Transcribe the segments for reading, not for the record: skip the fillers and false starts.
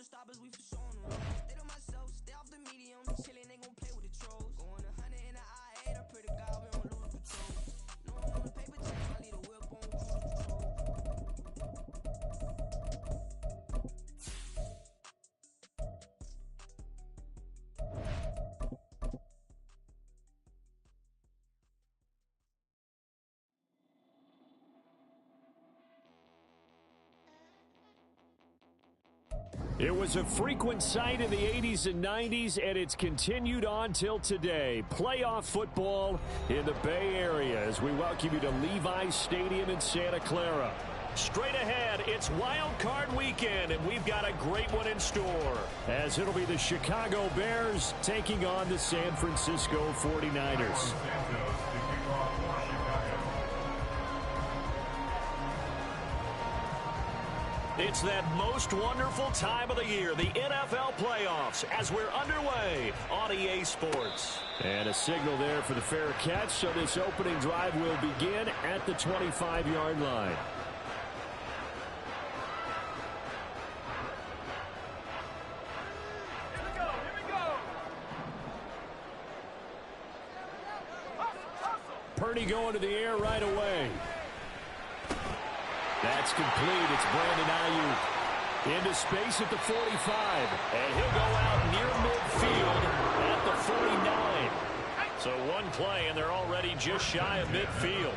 showstoppers, we for showing them. Stay to myself, stay off the medium. Chillin', they gon' play with the trolls. Going 100 in the I-8, I pray to God we don't lose control. No, I'm on the paper chase, I leave a whip on cruise control. It was a frequent sight in the 80s and 90s, and it's continued on till today. Playoff football in the Bay Area as we welcome you to Levi's Stadium in Santa Clara. Straight ahead, it's Wild Card Weekend, and we've got a great one in store, as it'll be the Chicago Bears taking on the San Francisco 49ers. It's that most wonderful time of the year, the NFL playoffs, as we're underway on EA Sports. And a signal there for the fair catch, so this opening drive will begin at the 25-yard line. Purdy going to the air right away. That's complete. It's Brandon Ayuk into space at the 45. And he'll go out near midfield at the 49. So one play, and they're already just shy of midfield.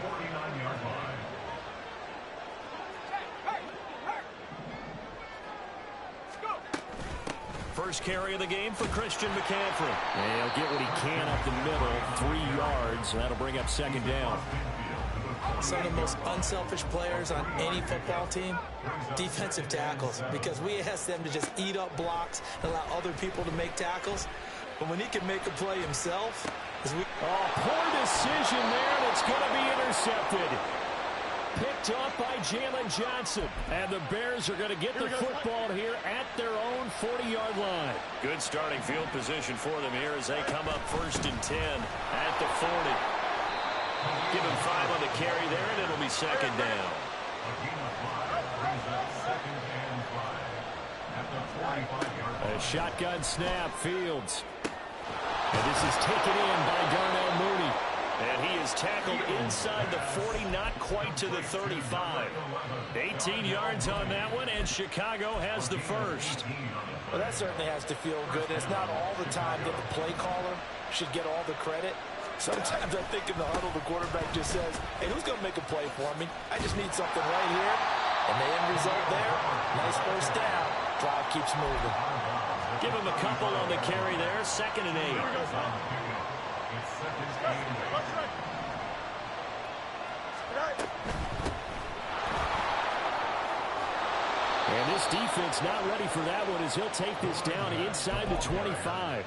First carry of the game for Christian McCaffrey. And he'll get what he can up the middle, 3 yards. That'll bring up second down. Some of the most unselfish players on any football team, defensive tackles, because we ask them to just eat up blocks and allow other people to make tackles. But when he can make a play himself, poor decision there, and it's going to be intercepted. Picked up by Jalen Johnson. And the Bears are going to get the football here at their own 40-yard line. Good starting field position for them here as they come up 1st and 10 at the 40. Give him 5 on the carry there, and it'll be second down. A shotgun snap, Fields. And this is taken in by Darnell Mooney. And he is tackled inside the 40, not quite to the 35. 18 yards on that one, and Chicago has the first. Well, that certainly has to feel good. It's not all the time that the play caller should get all the credit. Sometimes I think in the huddle, the quarterback just says, hey, who's going to make a play for me? I just need something right here. And the end result there, nice first down. Drive keeps moving. Give him a couple on the carry there, 2nd and 8. And this defense not ready for that one as he'll take this down inside the 25.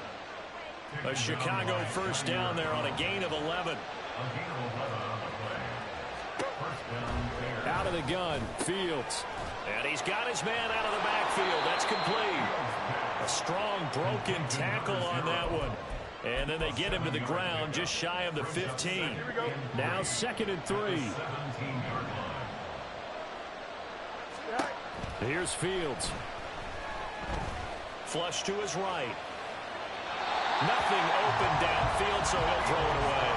A Chicago first down there on a gain of 11. Out of the gun, Fields. And he's got his man out of the backfield. That's complete. A strong broken tackle on that one. And then they get him to the ground just shy of the 15. Now 2nd and 3. Here's Fields. Flush to his right. Nothing open downfield, so he'll throw it away.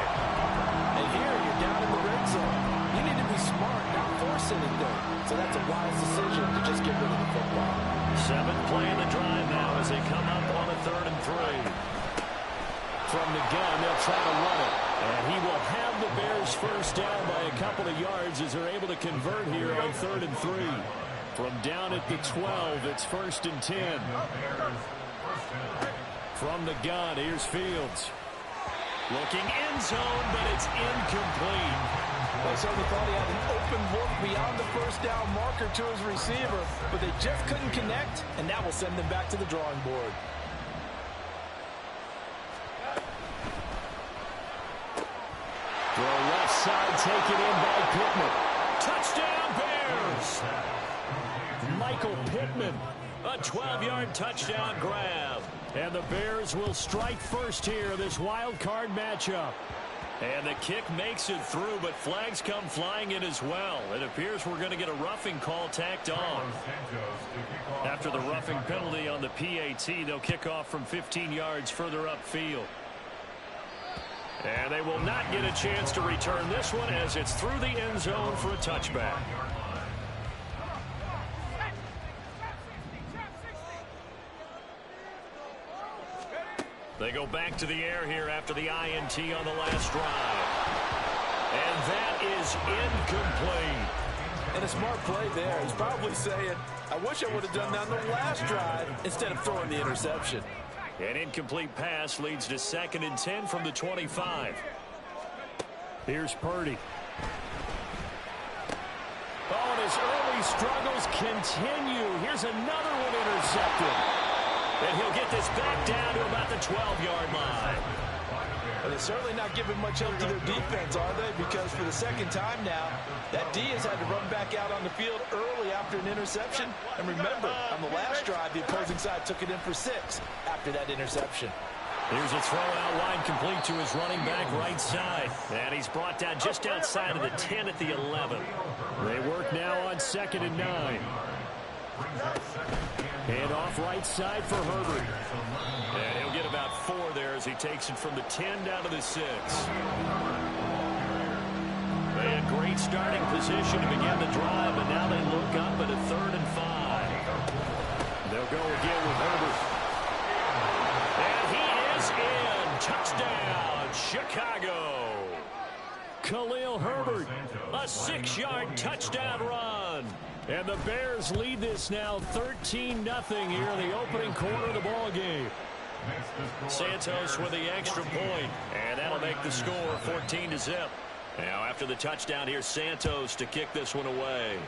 And here you're down in the red zone. You need to be smart, not force anything. So that's a wise decision to just get rid of the football. 7th play in the drive now as they come up on a 3rd and 3. From the gun, they'll try to run it. And he will have the Bears first down by a couple of yards as they're able to convert here on 3rd and 3. From down at the 12, it's 1st and 10. From the gun, here's Fields. Looking end zone, but it's incomplete. They certainly thought he had an open look beyond the first down marker to his receiver, but they just couldn't connect, and that will send them back to the drawing board. Throw left side, taken in by Pittman. Touchdown, Bears! Michael Pittman, a 12-yard touchdown grab. And the Bears will strike first here, this wild card matchup. And the kick makes it through, but flags come flying in as well. It appears we're going to get a roughing call tacked on. After the roughing penalty on the PAT, they'll kick off from 15 yards further upfield. And they will not get a chance to return this one as it's through the end zone for a touchback. They go back to the air here after the INT on the last drive. And that is incomplete. And a smart play there. He's probably saying, I wish I would have done that on the last drive instead of throwing the interception. An incomplete pass leads to 2nd and 10 from the 25. Here's Purdy. Oh, and his early struggles continue. Here's another one intercepted. And he'll get this back down to about the 12-yard line. But they're certainly not giving much help to their defense, are they? Because for the second time now, that D has had to run back out on the field early after an interception. And remember, on the last drive, the opposing side took it in for 6 after that interception. Here's a throw out wide complete to his running back right side. And he's brought down just outside of the 10 at the 11. They work now on 2nd and 9. Hand off right side for Herbert. And he'll get about 4 there as he takes it from the 10 down to the 6. They had great starting position to begin the drive, and now they look up at a 3rd and 5. They'll go again with Herbert. And he is in. Touchdown, Chicago. Khalil Herbert, a 6-yard touchdown run. And the Bears lead this now 13-0 here in the opening quarter of the ball game. Santos with the extra point, and that'll make the score 14-0. Now after the touchdown, here's Santos to kick this one away.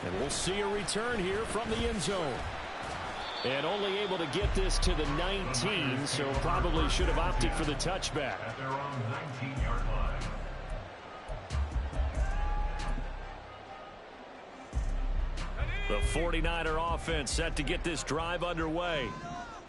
And we'll see a return here from the end zone. And only able to get this to the 19, so probably should have opted for the touchback. At their own 19-yard line. The 49er offense set to get this drive underway.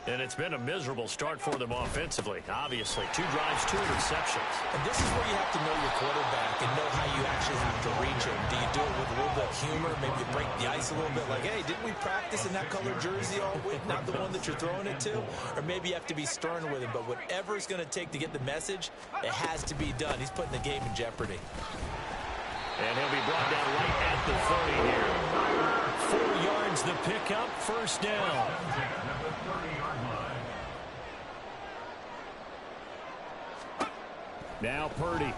And it's been a miserable start for them offensively. Obviously, 2 drives, 2 interceptions. And this is where you have to know your quarterback and know how you actually have to reach him. Do you do it with a little bit of humor? Maybe you break the ice a little bit like, hey, didn't we practice in that colored jersey all week? Not the one that you're throwing it to? Or maybe you have to be stern with him. But whatever it's going to take to get the message, it has to be done. He's putting the game in jeopardy. And he'll be brought down right at the 30 here. 4 yards the pickup, 1st down. Now Purdy.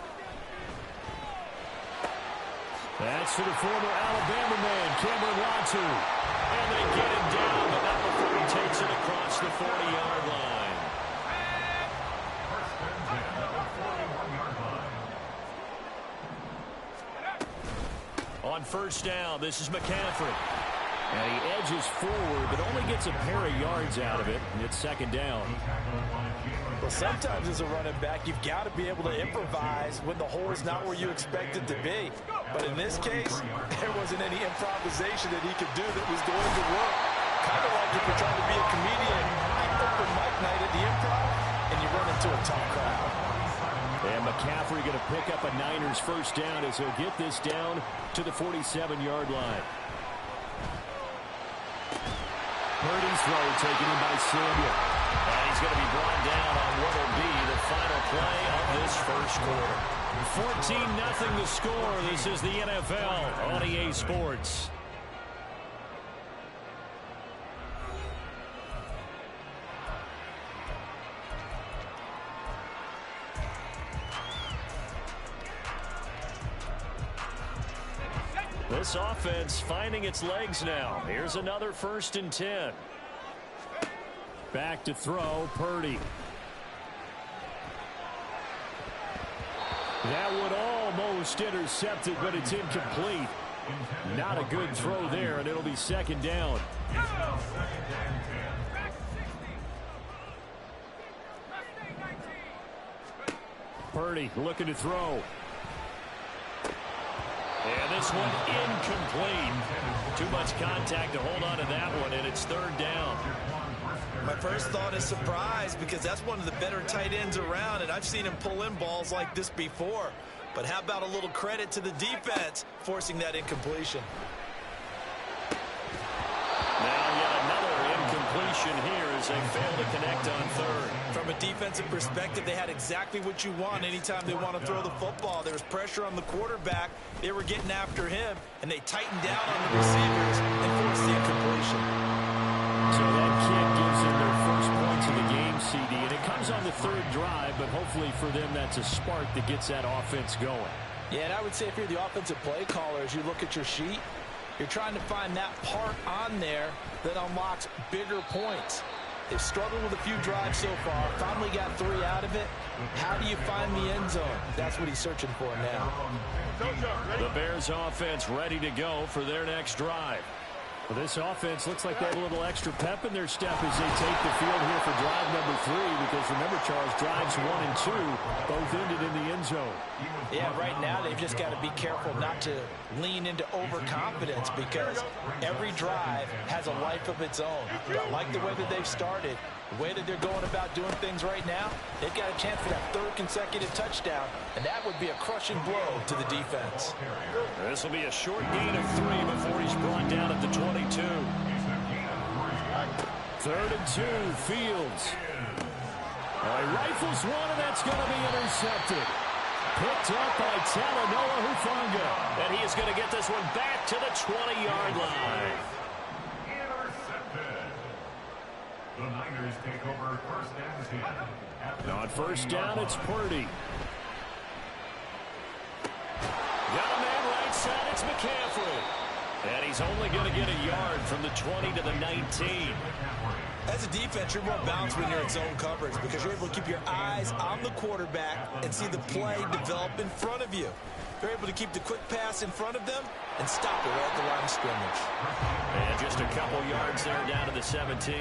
That's to the former Alabama man, Cameron Latu. And they get him down, but not before he takes it across the 40-yard line. On 1st down, this is McCaffrey. And he edges forward, but only gets a pair of yards out of it. And it's 2nd down. Well, sometimes as a running back, you've got to be able to improvise when the hole is not where you expect it to be. But in this case, there wasn't any improvisation that he could do that was going to work. Kind of like if you're trying to be a comedian at open mic night at the Improv, and you run into a tough crowd. And McCaffrey going to pick up a Niners 1st down as he'll get this down to the 47-yard line. Purdy's throw taken in by Samuel. And he's going to be brought down on what will be the final play of this 1st quarter. 14-0 the score. This is the NFL on EA Sports. This offense finding its legs now. Here's another 1st and 10. Back to throw, Purdy. That would almost intercept it, but it's incomplete. Not a good throw there, and it'll be 2nd down. Purdy looking to throw. And this one incomplete. Too much contact to hold on to that one, and it's 3rd down. My first thought is surprise because that's one of the better tight ends around, and I've seen him pull in balls like this before. But how about a little credit to the defense forcing that incompletion? Now yet another incompletion here as they fail to connect on third. From a defensive perspective, they had exactly what you want anytime they want to throw the football. There was pressure on the quarterback. They were getting after him, and they tightened down on the receivers and forced the incompletion. So that kid gives them their first points of the game, CD, and it comes on the third drive, but hopefully for them that's a spark that gets that offense going. Yeah, and I would say if you're the offensive play caller, as you look at your sheet, you're trying to find that part on there that unlocks bigger points. They've struggled with a few drives so far, finally got 3 out of it. How do you find the end zone? That's what he's searching for now. The Bears offense ready to go for their next drive. Well, this offense looks like they have a little extra pep in their step as they take the field here for drive number 3, because remember, Charles, drives 1 and 2 both ended in the end zone. Yeah, right now they've just got to be careful not to lean into overconfidence because every drive has a life of its own. But I like the way that they've started, the way that they're going about doing things right now. They've got a chance for that 3rd consecutive touchdown, and that would be a crushing blow to the defense. This will be a short gain of 3 before he's brought down at the 22. 3rd and 2, Fields. He rifles one, and that's going to be intercepted. Picked up by Talanoa Hufanga. And he is going to get this one back to the 20-yard line. Intercepted. The Niners take over first and 10. Now on first down, it's Purdy. Got a man right side, it's McCaffrey. And he's only going to get a yard from the 20 to the 19. As a defense, you're more balanced when you're in zone coverage because you're able to keep your eyes on the quarterback and see the play develop in front of you. You're able to keep the quick pass in front of them and stop it right at the line of scrimmage. And just a couple yards there down to the 17.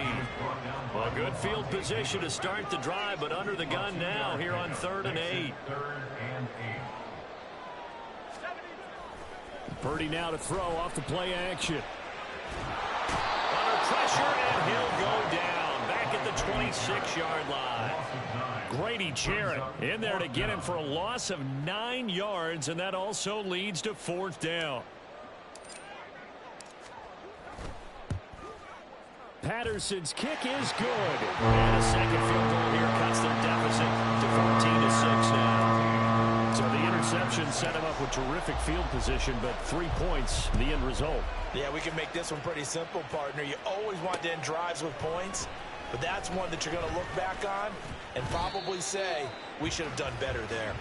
Well, good field position to start the drive, but under the gun now here on 3rd and 8. Purdy now to throw off the play action. Under pressure, and he'll go down back at the 26-yard line. Grady Jarrett in there to get him for a loss of 9 yards, and that also leads to 4th down. Patterson's kick is good. And a second field goal here cuts their deficit to 14-6 now. So the interception set him up with terrific field position, but 3 points, the end result. Yeah, we can make this one pretty simple, partner. You always want to end drives with points, but that's one that you're going to look back on and probably say, we should have done better there.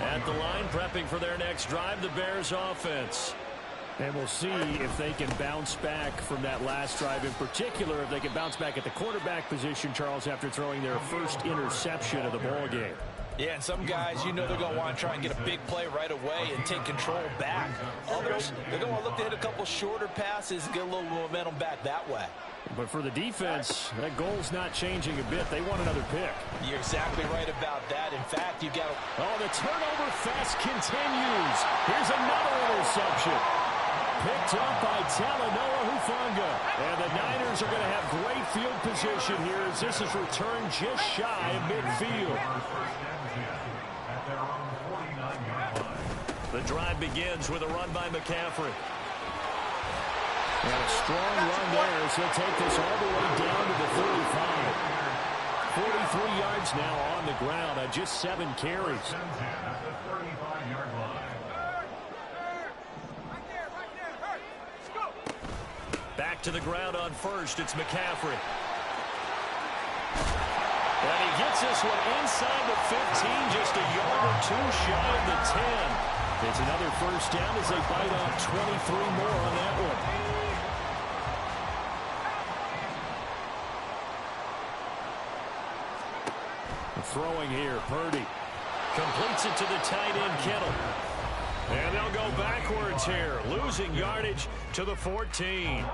At the line, prepping for their next drive, the Bears offense. And we'll see if they can bounce back from that last drive. In particular, if they can bounce back at the quarterback position, Charles, after throwing their first interception of the ball game. Yeah, and some guys, you know they're going to want to try and get a big play right away and take control back. Others, they're going to look to hit a couple shorter passes and get a little momentum back that way. But for the defense, that goal's not changing a bit. They want another pick. You're exactly right about that. In fact, you've got to... Oh, the turnover fest continues. Here's another interception. Picked up by Talanoa Hufanga. And the Niners are going to have great field position here as this is returned just shy of midfield. The drive begins with a run by McCaffrey. And a strong run there as he'll take this all the way down to the 35. 43 yards now on the ground on just 7 carries. Back to the ground on first. It's McCaffrey. And he gets this one inside the 15, just a yard or 2 shy of the 10. It's another first down as they bite off 23 more on that one. Throwing here, Purdy. Completes it to the tight end, Kittle. And they'll go backwards here, losing yardage to the 14.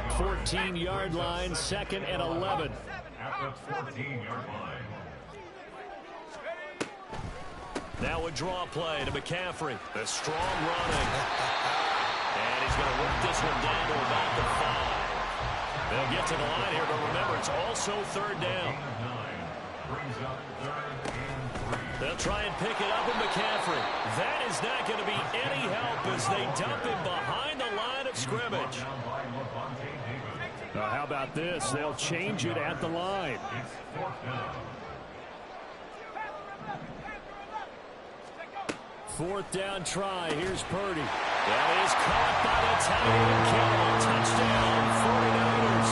14-yard line, 2nd and 11. At the 14-yard line. Now a draw play to McCaffrey. The strong running. is going to work this one down to about the 5. They'll get to the line here, but remember, it's also third down. They'll try and pick it up with McCaffrey. That is not going to be any help as they dump him behind the line of scrimmage. How about this? They'll change it at the line. Fourth down try. Here's Purdy. That is caught by the tight end, Kittle. Touchdown, 49ers.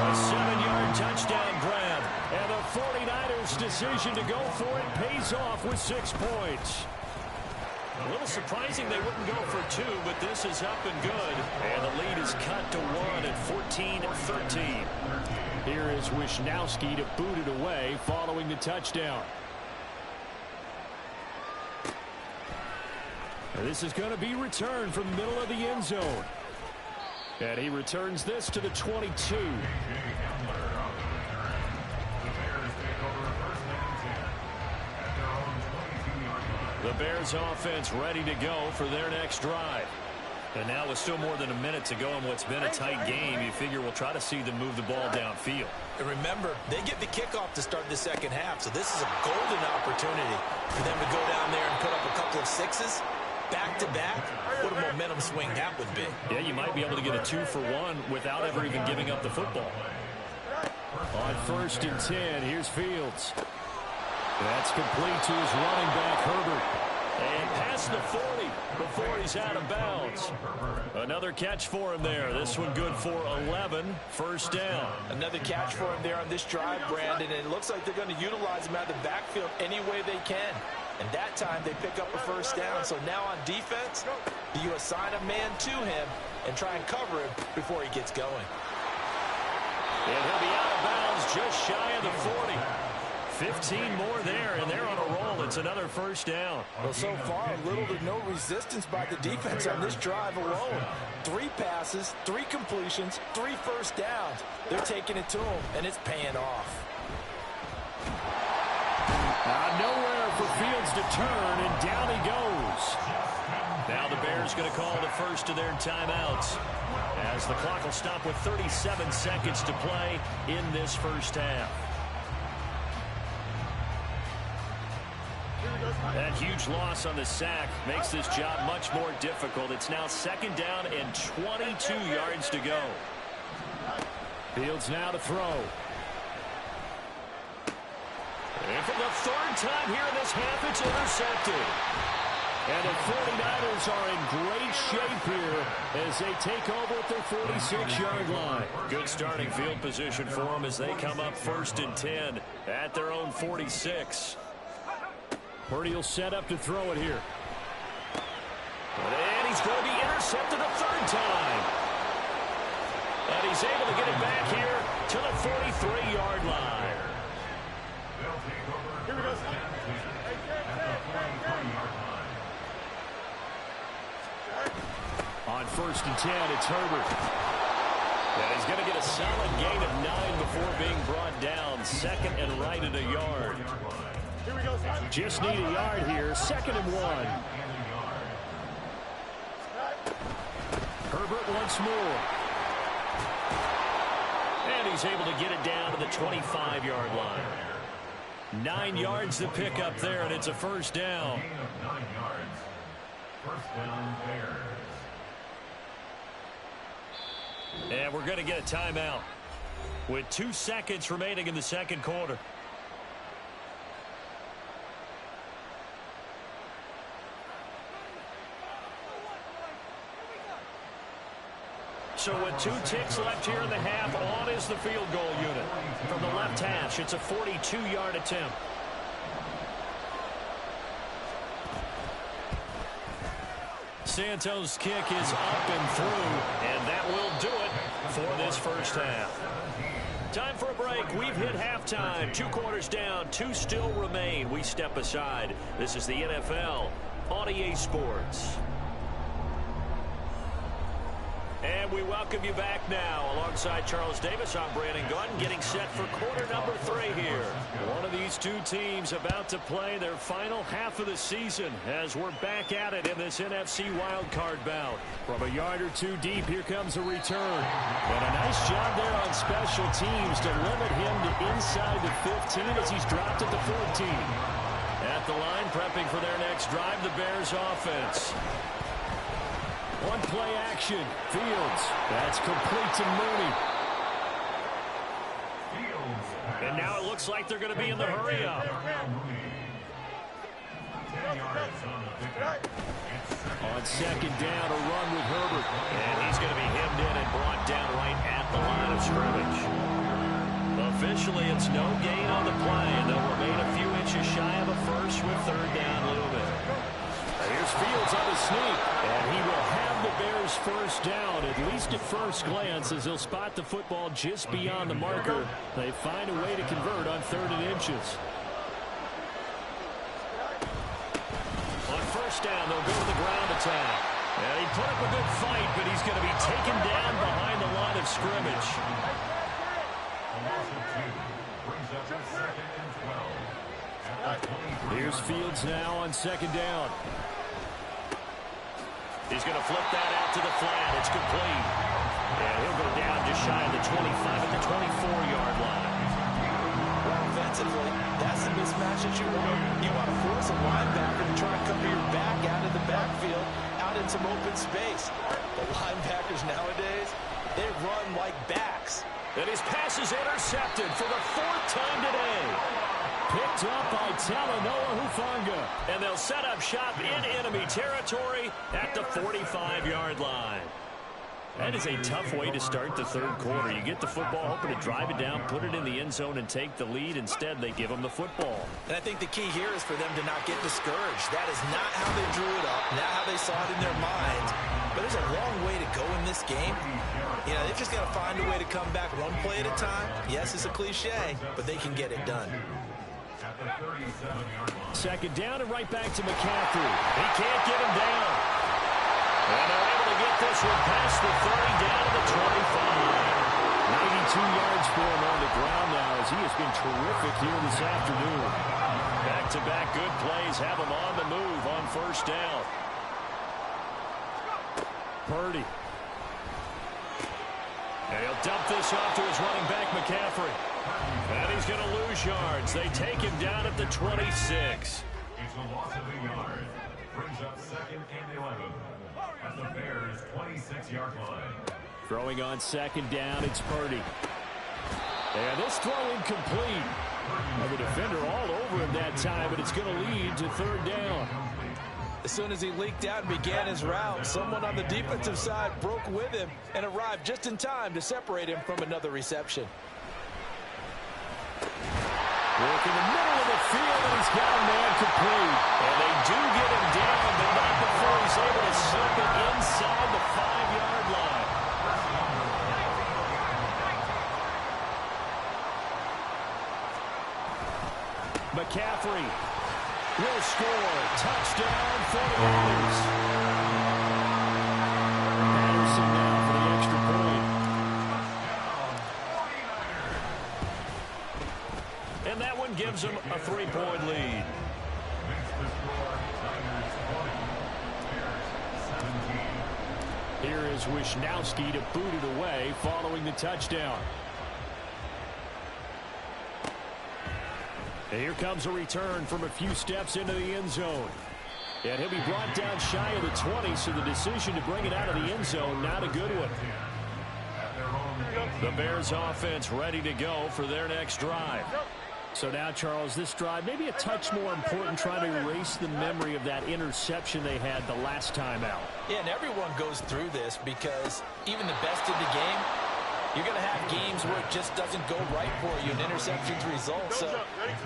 A 7-yard touchdown grab. And the 49ers' decision to go for it pays off with 6 points. A little surprising they wouldn't go for 2, but this is up and good. And the lead is cut to 1 at 14-13. Here is Wisnowski to boot it away following the touchdown. And this is going to be returned from the middle of the end zone. And he returns this to the 22. The Bears offense ready to go for their next drive. And now with still more than a minute to go in what's been a tight game, you figure we'll try to see them move the ball downfield. And remember, they get the kickoff to start the second half, so this is a golden opportunity for them to go down there and put up a couple of 6s. Back-to-back, what a momentum swing that would be. Yeah, you might be able to get a 2-for-1 without ever even giving up the football. On 1st and 10, here's Fields. That's complete to his running back, Herbert. And past the 40 before he's out of bounds. Another catch for him there. This one good for 11. First down. Another catch for him there on this drive, Brandon. And it looks like they're going to utilize him out of the backfield any way they can. And that time they pick up a first down. So now on defense, do you assign a man to him and try and cover him before he gets going? And he'll be out of bounds just shy of the 40. 15 more there, and they're on a roll. It's another first down. Well, so far, little to no resistance by the defense on this drive alone. 3 passes, 3 completions, 3 first downs. They're taking it to him, and it's paying off. Nowhere for Fields to turn, and down he goes. Now the Bears going to call the first of their timeouts as the clock will stop with 37 seconds to play in this first half. That huge loss on the sack makes this job much more difficult. It's now 2nd down and 22 yards to go. Fields now to throw. And for the 3rd time here in this half, it's intercepted. And the 49ers are in great shape here as they take over at their 46-yard line. Good starting field position for them as they come up 1st and 10 at their own 46. Purdy will set up to throw it here. And he's going to be intercepted a 3rd time. And he's able to get it back here to the 43-yard line. Here we go. On 1st and 10, it's Herbert. And he's going to get a solid gain of 9 before being brought down. 2nd and right at a yard. Just need a yard here. 2nd and 1. Herbert once more. And he's able to get it down to the 25-yard line. 9 yards to pick up there, and it's a first down. Gain of 9 yards. First down, Bears. And we're going to get a timeout with 2 seconds remaining in the second quarter. So with 2 ticks left here in the half, on is the field goal unit. From the left hash, it's a 42-yard attempt. Santos' kick is up and through, and that will do it for this first half. Time for a break. We've hit halftime. 2 quarters down, 2 still remain. We step aside. This is the NFL on EA Sports. And And we welcome you back now. Alongside Charles Davis, I'm Brandon Gunn, getting set for quarter number 3 here. One of these two teams about to play their final half of the season as we're back at it in this NFC wildcard bout. From a yard or two deep, here comes a return. And a nice job there on special teams to limit him to inside the 15 as he's dropped at the 14. At the line, prepping for their next drive, the Bears offense. One play action. Fields. That's complete to Mooney. And now it looks like they're going to be in the hurry up. 10 yards on the pickup. On second down, a run with Herbert. And he's going to be hemmed in and brought down right at the line of scrimmage. Officially, it's no gain on the play, and they'll remain a few inches shy of a first with third down looming. Here's Fields on the sneak, and he will have the Bears first down, at least at first glance, as he'll spot the football just beyond the marker. They find a way to convert on 3rd and inches. On first down, they'll go to the ground attack. And he put up a good fight, but he's going to be taken down behind the line of scrimmage. Here's Fields now on second down. He's going to flip that out to the flat. It's complete. And he'll go down just shy of the 25 at the 24-yard line. Offensively, that's the mismatch that you want. You want to force a linebacker to try and cover your back out of the backfield, out in some open space. The linebackers nowadays, they run like backs. And his pass is intercepted for the 4th time today. Picked up by Talanoa Hufanga. And they'll set up shop in enemy territory at the 45-yard line. That is a tough way to start the 3rd quarter. You get the football, hoping to drive it down, put it in the end zone, and take the lead. Instead, they give them the football. And I think the key here is for them to not get discouraged. That is not how they drew it up, not how they saw it in their minds. But there's a long way to go in this game. You know, they've just got to find a way to come back one play at a time. Yes, it's a cliche, but they can get it done. Second down and right back to McCaffrey. He can't get him down. And they're able to get this one past the 30 down to the 25. 92 yards for him on the ground now as he has been terrific here this afternoon. Back-to-back good plays have him on the move on first down. Purdy. And he'll dump this off to his running back, McCaffrey. And he's going to lose yards. They take him down at the 26. It's a loss of a yard. Brings up 2nd and 11 at the Bears' 26-yard line. Throwing on second down, it's Purdy. And this throw incomplete. The defender all over him that time, but it's going to lead to 3rd down. As soon as he leaked out and began his route, someone on the defensive side broke with him and arrived just in time to separate him from another reception. Work in the middle of the field, and he's got a man complete. And they do get him down, but not before he's able to slip it inside the 5-yard line. McCaffrey will score. Touchdown, 49ers. Patterson now for the extra point. And that one gives them a 3-point lead. Here is Wisnowski to boot it away following the touchdown. And here comes a return from a few steps into the end zone. And he'll be brought down shy of the 20, so the decision to bring it out of the end zone, not a good one. The Bears offense ready to go for their next drive. So now, Charles, this drive maybe a touch more important, trying to erase the memory of that interception they had the last time out. Yeah, and everyone goes through this because even the best in the game, you're going to have games where it just doesn't go right for you, and interceptions result. So,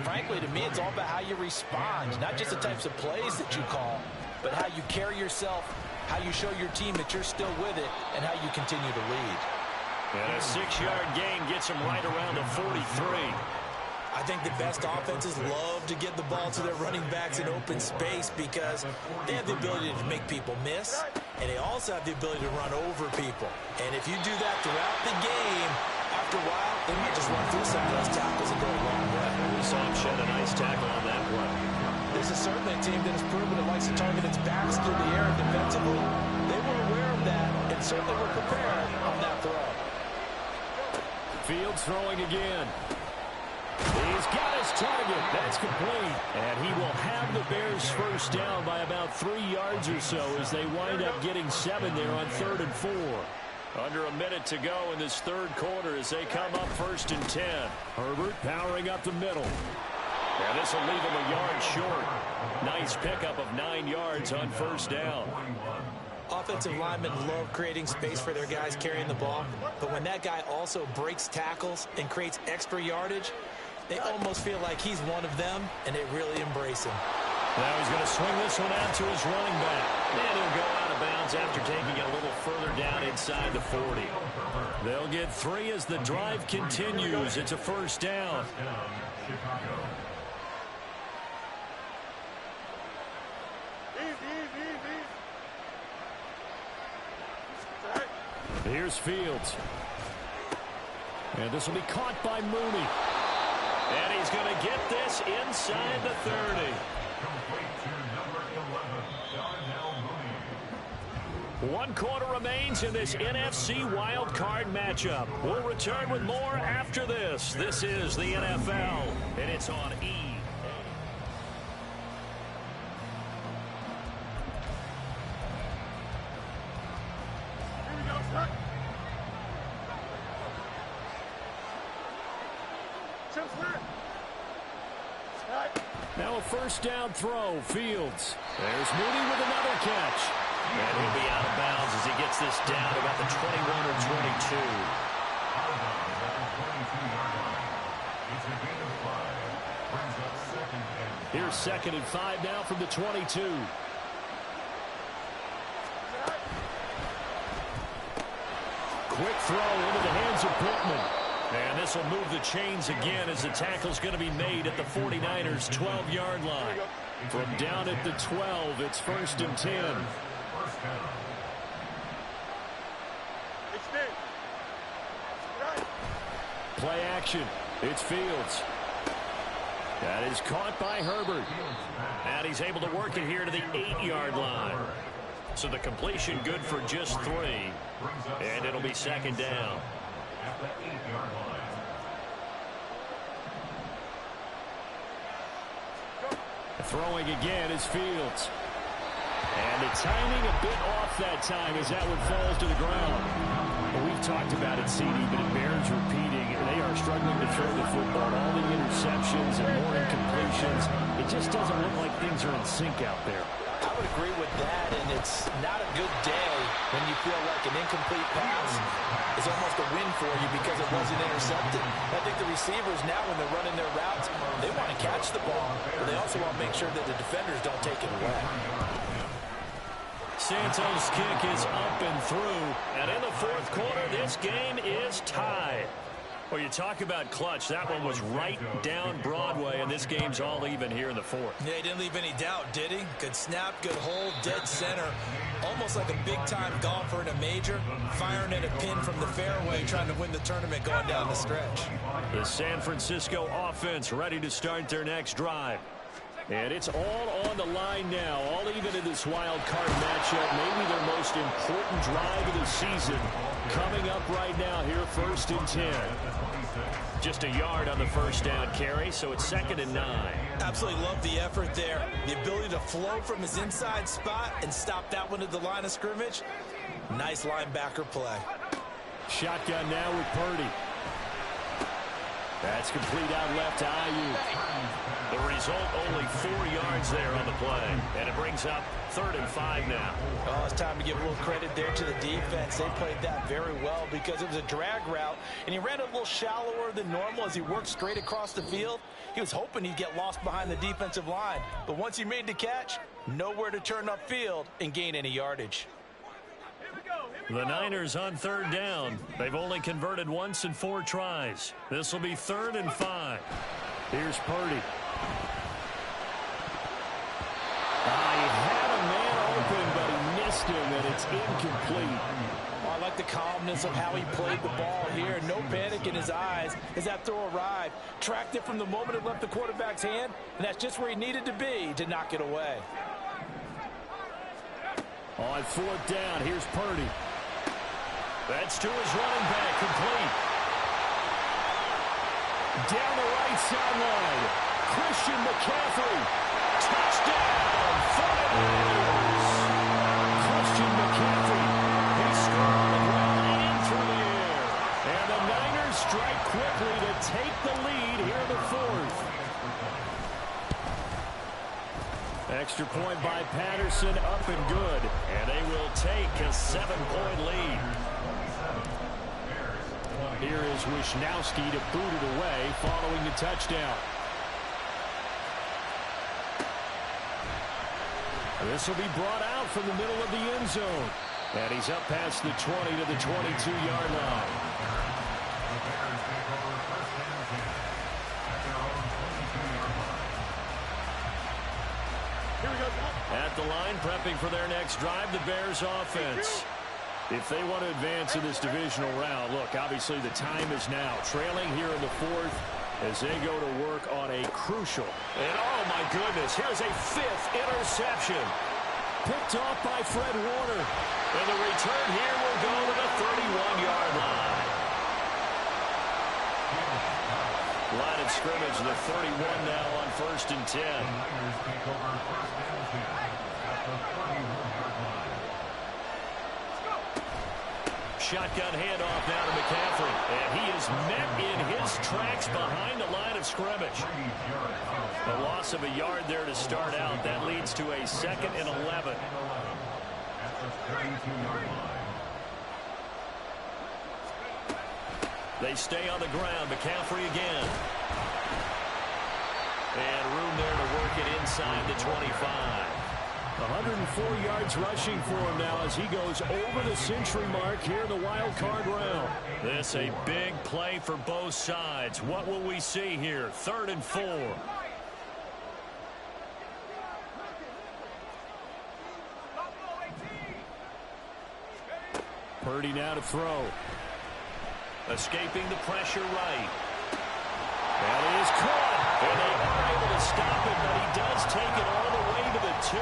frankly, to me, it's all about how you respond, not just the types of plays that you call, but how you carry yourself, how you show your team that you're still with it, and how you continue to lead. And a 6-yard gain gets him right around the 43. I think the best offenses love to get the ball to their running backs in open space because they have the ability to make people miss. and they also have the ability to run over people. And if you do that throughout the game, after a while, they might just run through some of those tackles and go a long way. We saw him shed a nice tackle on that play. This is certainly a team that has proven it likes to target its backs through the air defensively. They were aware of that and certainly were prepared on that throw. Fields throwing again. He's got his target. That's complete. And he will have the Bears first down by about 3 yards or so as they wind up getting 7 there on 3rd and 4. Under a minute to go in this third quarter as they come up 1st and 10. Herbert powering up the middle. And this will leave him a yard short. Nice pickup of 9 yards on 1st down. Offensive linemen love creating space for their guys carrying the ball, but when that guy also breaks tackles and creates extra yardage, they almost feel like he's one of them, and they really embrace him. Now he's going to swing this one out to his running back. And he'll go out of bounds after taking it a little further down inside the 40. They'll get 3 as the drive continues. It's a 1st down. Here's Fields. And this will be caught by Mooney. And he's going to get this inside the 30. One quarter remains in this NFC wildcard matchup. We'll return with more after this. This is the NFL, and it's on E. Now a 1st down throw. Fields. There's Mooney with another catch. And he'll be out of bounds as he gets this down to about the 21 or 22. Here's 2nd and 5 now from the 22. Quick throw into the hands of Pittman. And this will move the chains again as the tackle's going to be made at the 49ers' 12-yard line. From down at the 12, it's 1st and 10. Play action. It's Fields. That is caught by Herbert. And he's able to work it here to the 8-yard line. So the completion good for just 3. And it'll be 2nd down. At the 8-yard line. Throwing again is Fields. And the timing a bit off that time as that one falls to the ground. Well, we've talked about it, CD, but it bears repeating. They are struggling to throw the football. All the interceptions and more incompletions. It just doesn't look like things are in sync out there. I would agree with that, and it's not a good day when you feel like an incomplete pass is almost a win for you because it wasn't intercepted. I think the receivers now, when they're running their routes, they want to catch the ball, but they also want to make sure that the defenders don't take it away. Santos' kick is up and through, and in the 4th quarter, this game is tied. Well, you talk about clutch. That one was right down Broadway, and this game's all even here in the 4th. Yeah, he didn't leave any doubt, did he? Good snap, good hold, dead center. Almost like a big-time golfer in a major, firing at a pin from the fairway, trying to win the tournament going down the stretch. The San Francisco offense ready to start their next drive. And it's all on the line now, all even in this wild card matchup. Maybe their most important drive of the season coming up right now here, 1st and 10. Just a yard on the 1st down carry, so it's 2nd and 9. Absolutely love the effort there. The ability to flow from his inside spot and stop that one at the line of scrimmage. Nice linebacker play. Shotgun now with Purdy. That's complete out left to Ayuk. The result, only 4 yards there on the play. And it brings up 3rd and 5 now. Oh, it's time to give a little credit there to the defense. They played that very well because it was a drag route, and he ran a little shallower than normal as he worked straight across the field. He was hoping he'd get lost behind the defensive line. But once he made the catch, nowhere to turn upfield and gain any yardage. The Niners on 3rd down. They've only converted once in 4 tries. This will be 3rd and 5. Here's Purdy. He had a man open, but he missed him, and It's incomplete. I like the calmness of how he played the ball here. No panic in his eyes as that throw arrived. Tracked it from the moment it left the quarterback's hand, and that's just where he needed to be to knock it away. On fourth down, here's Purdy. That's to his running back, complete. Down the right sideline, Christian McCaffrey. Touchdown, 49ers. Christian McCaffrey. He scored on the ground and through the air. And the Niners strike quickly to take the lead here in the fourth. Extra point by Patterson, up and good. And they will take a 7-point lead. Here is Wisnowski to boot it away following the touchdown. This will be brought out from the middle of the end zone. And he's up past the 20 to the 22-yard line. At the line, prepping for their next drive, the Bears offense. If they want to advance in this divisional round, look, obviously the time is now. Trailing here in the fourth as they go to work on a crucial. And oh my goodness, here's a 5th interception. Picked off by Fred Warner. And the return here will go to the 31-yard line. Line of scrimmage, the 31 now on 1st and 10. Shotgun handoff now to McCaffrey. And he is met in his tracks behind the line of scrimmage. A loss of a yard there to start out. That leads to a 2nd and 11. They stay on the ground. McCaffrey again. And room there to work it inside the 25. 104 yards rushing for him now as he goes over the century mark here in the wild card round. This a big play for both sides. What will we see here? 3rd and 4. Purdy now to throw. Escaping the pressure right. That is caught. And they are able to stop it, but he does take it all the way to the 2.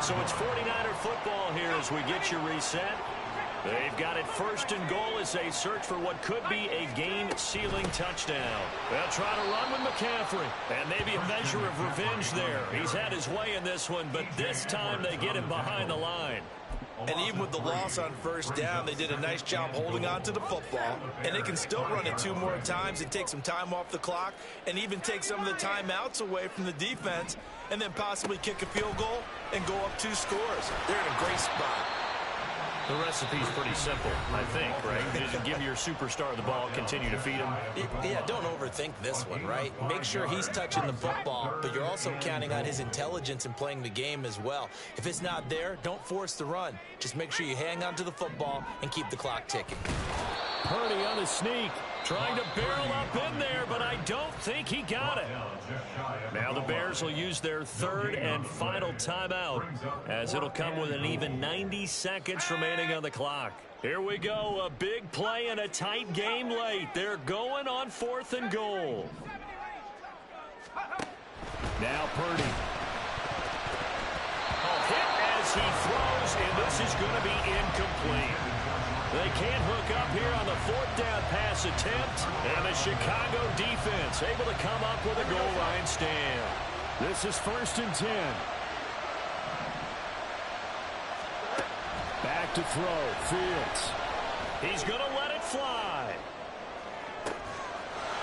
So it's 49er football here as we get you reset. They've got it 1st and goal as they search for what could be a game-sealing touchdown. They'll try to run with McCaffrey. And maybe a measure of revenge there. He's had his way in this one, but this time they get him behind the line. And even with the loss on 1st down, they did a nice job holding on to the football. And they can still run it 2 more times and take some time off the clock and even take some of the timeouts away from the defense and then possibly kick a field goal and go up 2 scores. They're in a great spot. The recipe's pretty simple, I think, right? Just give your superstar the ball, continue to feed him. Yeah, don't overthink this one, right? Make sure he's touching the football, but you're also counting on his intelligence in playing the game as well. If it's not there, don't force the run. Just make sure you hang on to the football and keep the clock ticking. Purdy on the sneak. Trying to barrel up in there, but I don't think he got it. Now the Bears will use their 3rd and final timeout as it'll come with an even 90 seconds remaining on the clock. Here we go, a big play and a tight game late. They're going on 4th and goal. Now Purdy. Hit as he throws, and this is going to be incomplete. They can't hook up here on the 4th down pass attempt. And the Chicago defense able to come up with a goal line stand. This is 1st and 10. Back to throw. Fields. He's going to let it fly.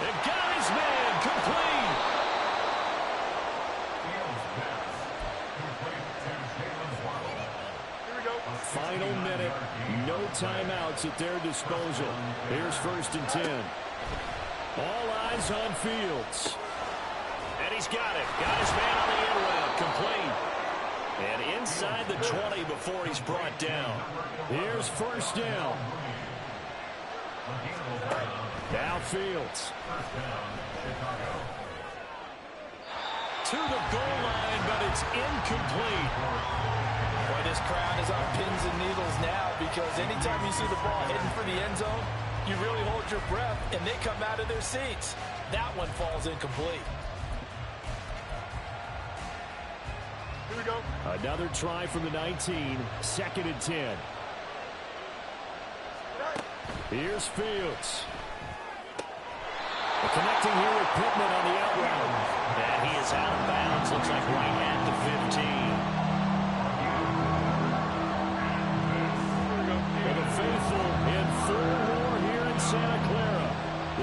And got his man complete. Final minute. No timeouts at their disposal. Here's 1st and 10. All eyes on Fields. And he's got it. Got his man on the end route. Complete. And inside the 20 before he's brought down. Here's 1st down. Now Fields. to the goal line, but it's incomplete. Boy, this crowd is on pins and needles now because anytime you see the ball heading for the end zone, you really hold your breath, and they come out of their seats. That one falls incomplete. Here we go. Another try from the 19, 2nd and 10. Here's Fields. Connecting here with Pittman on the out route. And he is out of bounds. Looks like right at the 15. For the faithful in full war here in Santa Clara.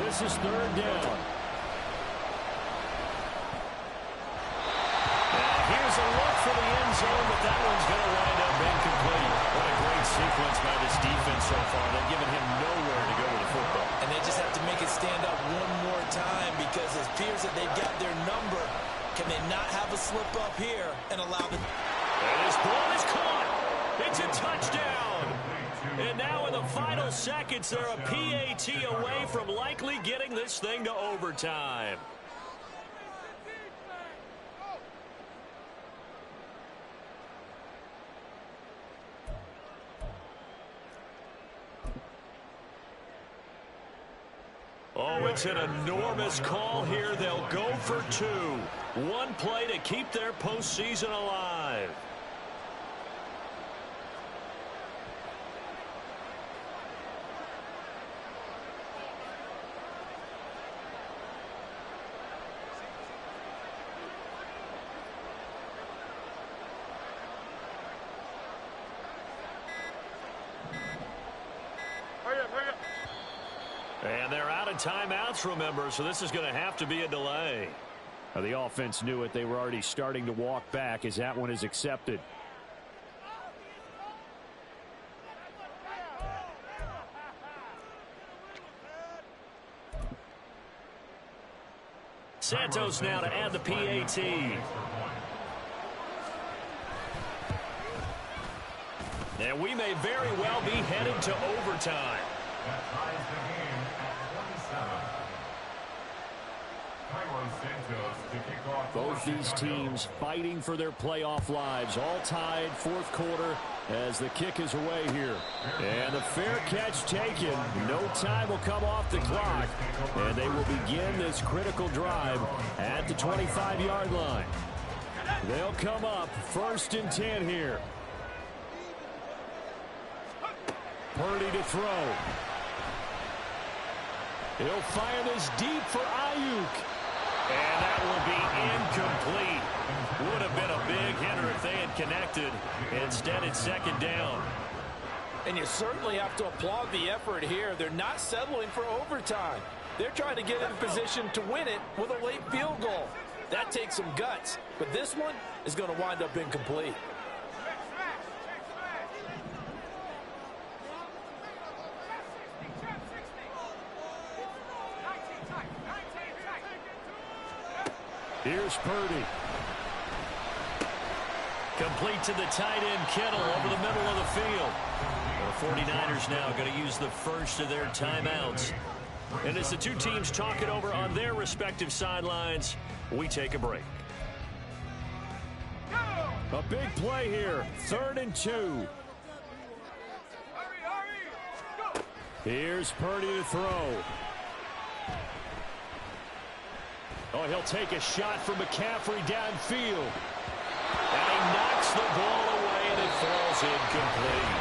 This is 3rd down. And here's a look for the end zone, but that one's going to wind up incomplete. What a great sequence by this defense so far. They've given him nowhere to go with the football. And they just have to make it stand up one more time because it appears that they've got their number. Can they not have a slip up here and allow the... And his ball is caught. It's a touchdown. And now in the final seconds, they're a PAT away from likely getting this thing to overtime. Oh, it's an enormous call here. They'll go for 2. One play to keep their postseason alive. And they're out of timeouts, remember, so this is going to have to be a delay. Now, the offense knew it. They were already starting to walk back as that one is accepted. Santos now to add the PAT. And we may very well be headed to overtime. That ties the game at 27. Cairo Santos to kick off. Both these teams fighting for their playoff lives. All tied, 4th quarter as the kick is away here. And the fair catch taken. No time will come off the clock. And they will begin this critical drive at the 25-yard line. They'll come up 1st and 10 here. Purdy to throw. He'll fire this deep for Ayuk. And that will be incomplete. Would have been a big hitter if they had connected. Instead, it's 2nd down. And you certainly have to applaud the effort here. They're not settling for overtime. They're trying to get in position to win it with a late field goal. That takes some guts. But this one is going to wind up incomplete. Here's Purdy. Complete to the tight end, Kittle, over the middle of the field. The 49ers now going to use the first of their timeouts. And as the two teams talk it over on their respective sidelines, we take a break. A big play here. 3rd and 2. Here's Purdy to throw. Oh, he'll take a shot from McCaffrey downfield. And he knocks the ball away, and it falls incomplete.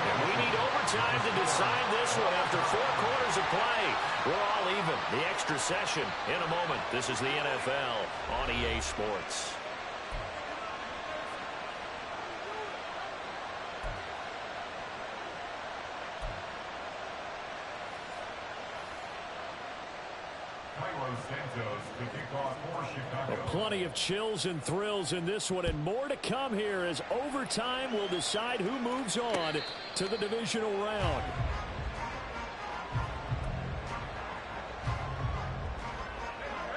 And we need overtime to decide this one after 4 quarters of play. We're all even. The extra session in a moment. This is the NFL on EA Sports. Plenty of chills and thrills in this one, and more to come here as overtime will decide who moves on to the divisional round.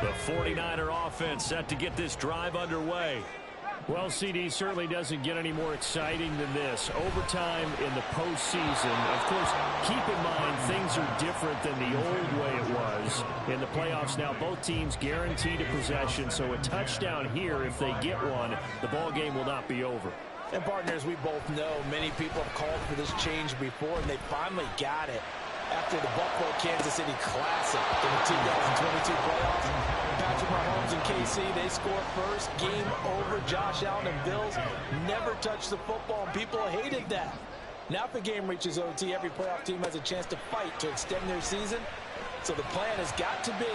The 49er offense set to get this drive underway. Well, CD certainly doesn't get any more exciting than this. Overtime in the postseason. Of course, keep in mind things are different than the old way it was. In the playoffs now, both teams guaranteed a possession, so a touchdown here, if they get one, the ball game will not be over. And partners, we both know many people have called for this change before, and they finally got it after the Buffalo-Kansas City Classic in the 2022 playoffs. Patrick Mahomes and KC, they score first. Game over. Josh Allen and Bills never touched the football, and people hated that. Now if the game reaches OT, every playoff team has a chance to fight to extend their season. So the plan has got to be,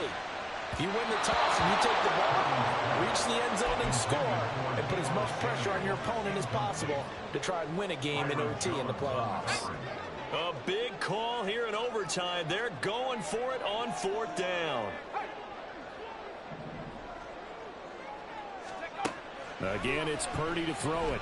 if you win the toss and you take the ball, reach the end zone and score, and put as much pressure on your opponent as possible to try and win a game in OT in the playoffs. A big call here in overtime. They're going for it on 4th down. Again, it's Purdy to throw it.